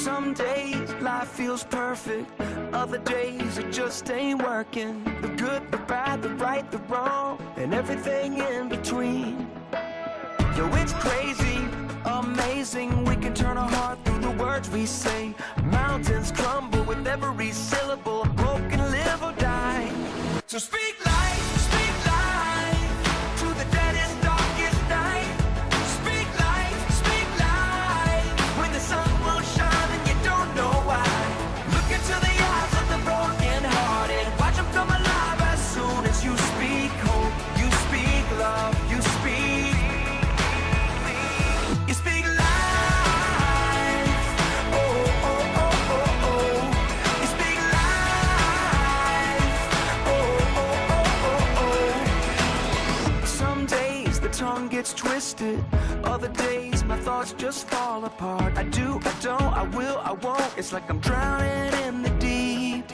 Some days life feels perfect, other days it just ain't working. The good, the bad, the right, the wrong, and everything in between. Yo, it's crazy, amazing. We can turn our heart through the words we say. Mountains crumble with every syllable. A broken live or die. So speak life to the deadest, darkest night. Speak life when the sun won't shine and you don't know why. Look into the eyes of the broken hearted. Watch them come alive as soon as you speak hope. You speak love, you speak. You speak life. Oh, oh, oh, oh, oh. You speak life. Oh, oh, oh, oh, oh. Some days the tongue gets twisted. Other days my thoughts just fall apart. I do, I don't, I will, I won't. It's like I'm drowning in the deep.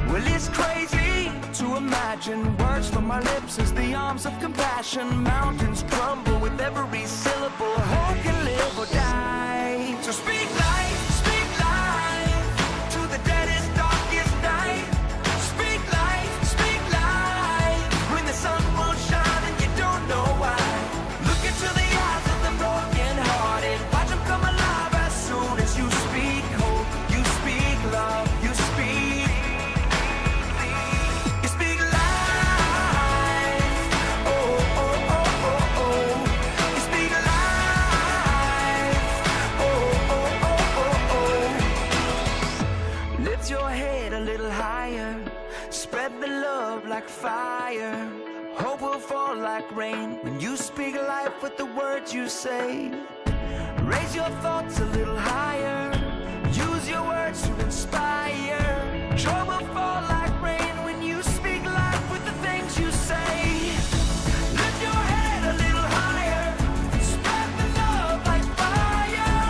Well, it's crazy to imagine words from my lips as the arms of compassion. Mountains crumble with every syllable. Hope can live or die. So speak life to the deadest, darkest night. Speak life when the sun won't shine and you don't know why. Look into the eyes of the broken hearted. Watch them come alive as soon as you speak hope. You speak love, you speak. You speak life. Oh, oh, oh, oh, oh. You speak life. Oh, oh, oh, oh, oh. Lift your head a little higher. Spread the love like fire. Hope will fall like rain when you speak life with the words you say. Raise your thoughts a little higher. Use your words to inspire. Joy will fall like rain when you speak life with the things you say. Lift your head a little higher. Spread the love like fire.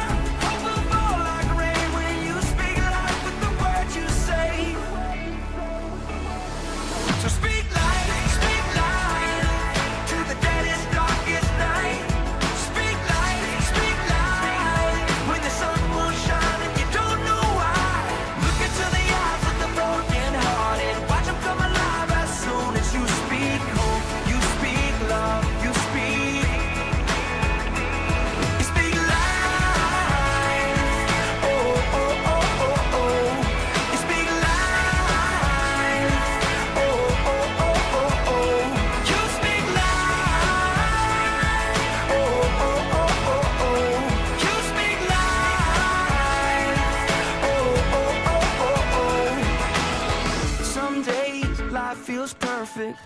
Hope will fall like rain when you speak life with the words you say. So speak life to the deadest, darkest night. Speak life when the sun won't shine and you don't know why. Look into the eyes of the broken hearted. Watch them come alive as soon as you speak hope. You speak love, you speak. You speak life. Oh, oh, oh, oh, oh. You speak life. Oh, oh, oh, oh, oh. You speak life. Oh, oh, oh, oh, oh. You speak life. Oh, oh, oh, oh, oh. Some days life feels perfect.